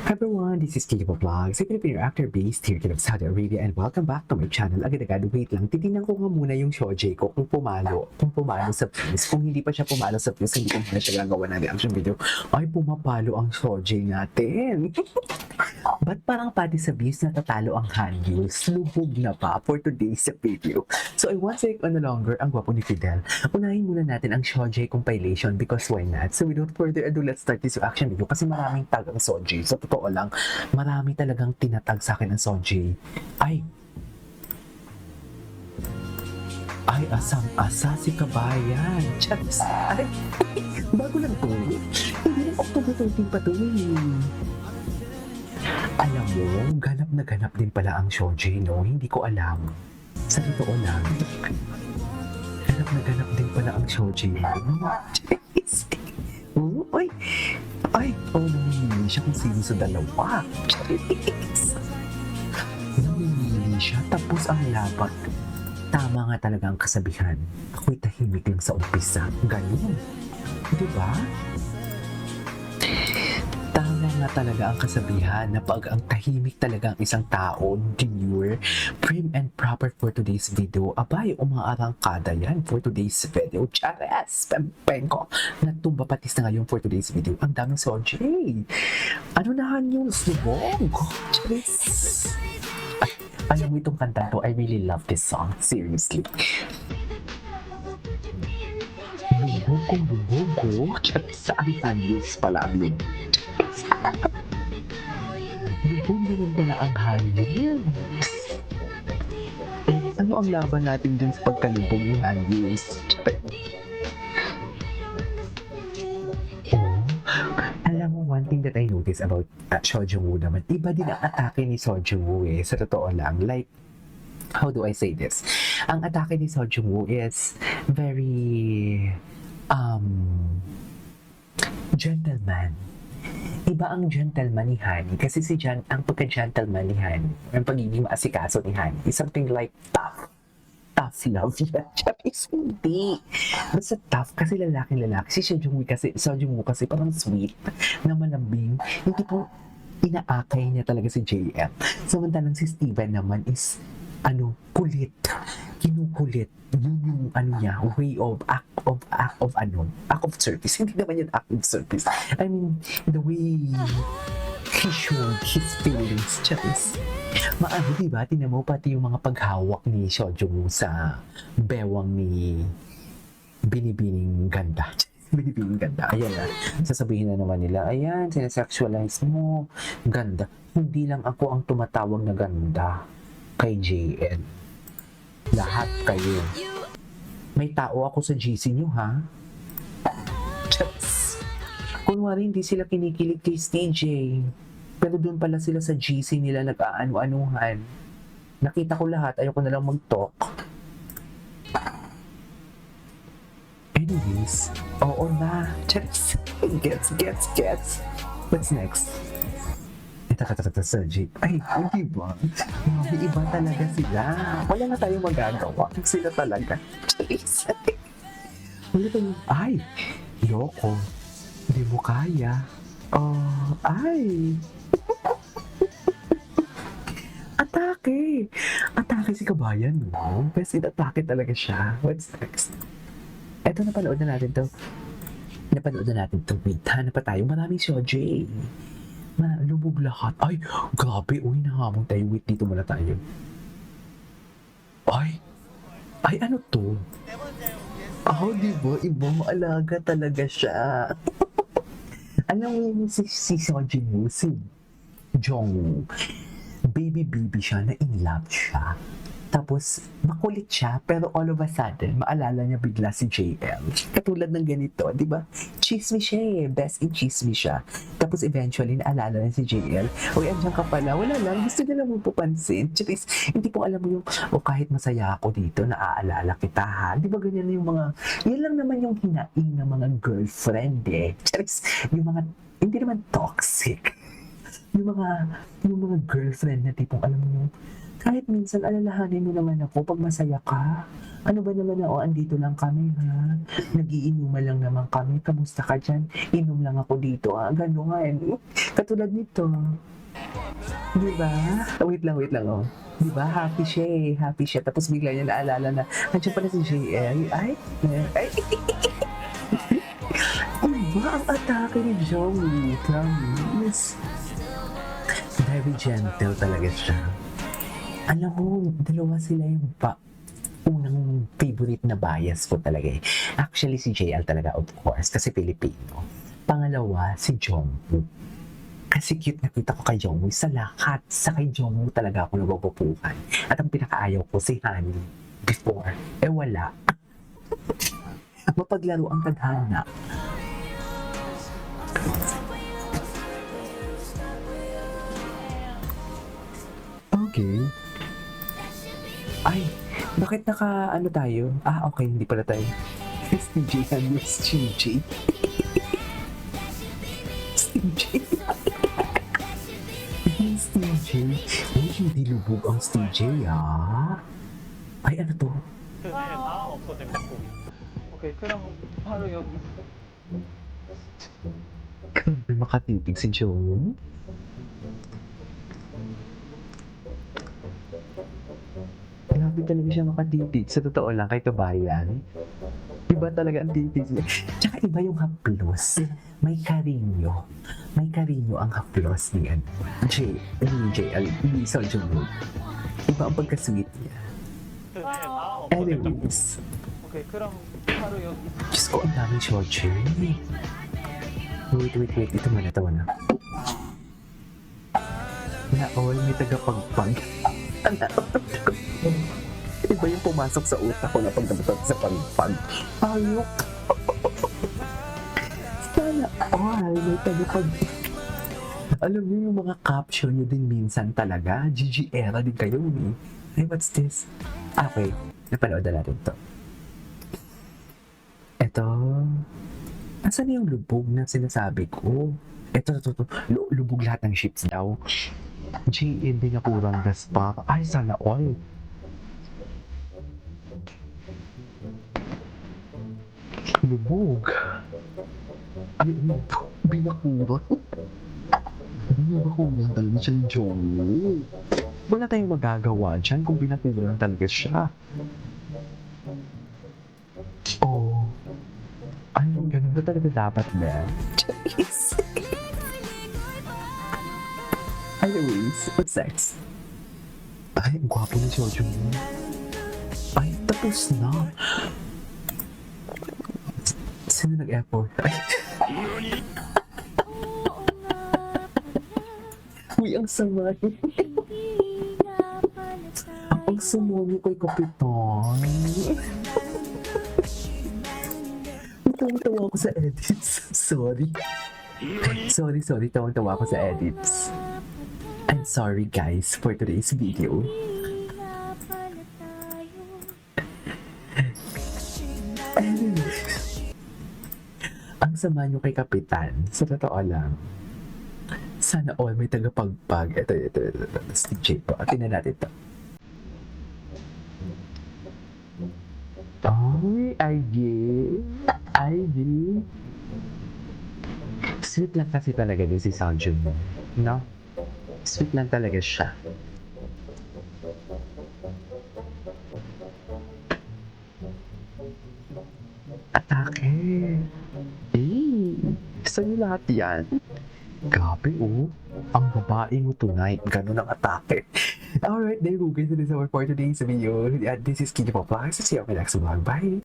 Everyone, this is Kiko Vlogs, a Filipino actor based here in Saudi Arabia, and welcome back to my channel. Agad-agad, wait lang, titingnan ko nga muna yung showjay ko kung pumalo sa views. Kung hindi pa siya pumalo sa views, hindi ko muna siya gagawa ng reaction video. Ay, pumapalo ang showjay natin. Ba't parang pati sa views natatalo ang Hanyul? Lubog na pa for today's video. So I won't take no longer ang gwapo ni Fidel. Unahin muna natin ang showjay compilation because why not? So without further ado, let's start this reaction video kasi maraming tag ang showjay. Sa totoo lang, marami talagang tinatag sa akin ang showjay. Ay, asang-asa si Kabayan. Chaps. Ay, bago lang to. Hindi lang October 13 pa to Alam mo, ganap na ganap din pala ang showjay, no? Hindi ko alam. Sa totoo lang, ganap na ganap din pala ang showjay, no? Namimili siya kung sino sa dalawa. Namimili siya, tapos ang labat. Tama nga talaga ang kasabihan. Ako'y tahimik lang sa umpisa. Ganun. Diba? Tama nga talaga ang kasabihan na pag ang tahimik talaga ang isang tao, demure, prim and proper for today's video, abay, umaarangkada yan for today's video. Chares! Pempenko! Natumba patis na ngayon for today's video. Ang daming showjay! Ano nahan yung subog? Chares! Alam mo itong kanta to, I really love this song. Seriously. Lubogo. Chares! Ang hanyos pala ang link. Bumulong ko na ang hangin. Ano ang laban natin dun sa pagkalubog ng hangin? Alam mo, one thing that I noticed about Seo Jung-woo naman, iba din ang atake ni Seo Jung-woo sa totoo lang. Like, how do I say this? Ang atake ni Seo Jung-woo is very, gentleman. Iba ang gentleman ni Hani kasi ang pagka-gentleman ni Hani, ang pagiging maasikaso ni Hani is something like tough love. Siya is hindi. Basta tough kasi lalaki. Si Seo Jung-woo kasi parang sweet na malambing. Hindi po inaakay niya talaga si JM. Samantalang si Steven naman is kulit. Kinukulit. Yun yung niya, way of act of service. Hindi naman yun act of service. I mean, the way he showed his feelings. Just, diba? Tinan mo pati yung mga paghawak ni Seo Jung-woo sa bewang ni Binibining Ganda. Binibining Ganda. Ayan na. Sasabihin na naman nila, ayan, sinasexualize mo. Ganda. Hindi lang ako ang tumatawag na ganda kay JN. Lahat kayo. May tao ako sa GC nyo, ha? Just, kunwari hindi sila kinikilig kay TJ. Pero doon pala sila sa GC nila nag-aano-anuhan. Nakita ko lahat, ayoko na lang mag-talk. Anyways, oo na. Just, gets. What's next? Sergi. Ay, hindi ba? May iba talaga sila. Wala na tayong magagawa. Sila talaga. Wala tayong, loko. Hindi mo kaya. Atake si Kabayan, no? Best in atake talaga siya. What's next? Eto, napanood na natin to. Wait, hanap pa tayo. Maraming showjay. Lubog lahat. Ay, grabe. Uy, nahamon tayo. Wait, dito muna tayo. Ay, ano to? Diba? Ibang alaga talaga siya. Alam mo yun si Seo Jung-woo, si Jung-woo. Baby siya, na in love siya. Tapos, makulit siya, pero all of a sudden, maalala niya bigla si JM. Katulad ng ganito, di ba? Chismis siya best in chismis siya. Tapos eventually, naalala niya si JL. Uy, andyan ka pala. Wala lang, gusto niya lang mo pupansin. Charis, hindi po alam mo yung, kahit masaya ako dito, naaalala kita ha. Di ba ganyan yung mga, yan lang naman yung hinaing ng mga girlfriend Charis, yung mga, hindi naman toxic. Yung mga girlfriend na tipong, alam mo yung, Kahit minsan alalahanin mo naman ako pag masaya ka. Ano ba naman na, andito lang kami ha. Nagiinuman lang naman kami. Kamusta ka dyan? Inom lang ako dito ha. Gano'n. Katulad nito. Di ba? Wait lang oh. Di ba? Happy siya eh. Happy siya. Tapos bigla niya naalala na, nandiyan pala si JL. Ay. Diba ang atake ni Joey? Promise. Very gentle talaga siya. Alam mo, dalawa sila yung unang favorite na bias ko talaga eh. Actually, si JL talaga, of course, kasi Filipino. Pangalawa, si Jungkook. Kasi cute na kita ko kay Jungkook. Sa lahat, sa kay Jungkook talaga ako nagugupuhan. At ang pinakaayaw ko, si Honey. Before, wala. Mapaglaro ang tadhana. Okay. Ay, bakit ano tayo? Okay, hindi pala tayo. STJ and Miss GG. STJ. STJ. Uy, hindi lubog ang STJ, Ay, ano to? 오케이, 그럼 바로 여기. Grabe makatitig si Joe. Grabe talaga siya makatitig. Sa totoo lang, kay Kabayan. Iba talaga ang titig niya. Tsaka iba yung haplos. May karinyo. May karinyo ang haplos ni ni Seo Joong-ho. Iba ang pagka-sweet niya. Anyways. 오케이, 그럼 바로 여기. Diyos ko, ang daming shortche. Wait. Ito muna. Naol, may tagapagpag. Iba yung pumasok sa utak ko na pagdating sa pagpag. Ayok. Sana all, may tagapag. Alam niyo yung mga caption niyo din minsan talaga. GG era din kayo eh. Hey, what's this? Okay, napanood na natin to. Ito. Asan yung lubog na sinasabi ko? Ito. Lubog lahat ng ships daw. JN din ako kurang gas pa. Ay, sana all. Lubog. Ay, binakurang. Binakurang talaga siya yung Jong. Wala tayong magagawa dyan kung binakurang talaga siya. Oh. Ay, ganun na talaga dapat na. Jeez. Anyways, what's next? Ay, ang gwapo ni Jojo. Ay, tapos na. Sino nag-effort? Ay. Uy, ang sama. Ang sumunyo kay Kapitan. Tawang-tawa ako sa edits. Sorry. Tawang-tawa ako sa edits. I'm sorry guys for today's video. Anyway, ang sama nyo kay Kapitan, sa totoo lang, sana all may tagapagpag. Ito, si J po. Tingnan natin ito. Ay, IG. Sweet lang kasi talaga din si Seongjun mo. No? Sweet lang talaga siya. Atake. Sa'yo lahat yan. Gabi ang babae mo tonight. Ganun ang atake. Alright, there you go guys. This is our for today's video. This is Kiki Pop. See you on my next vlog. Bye!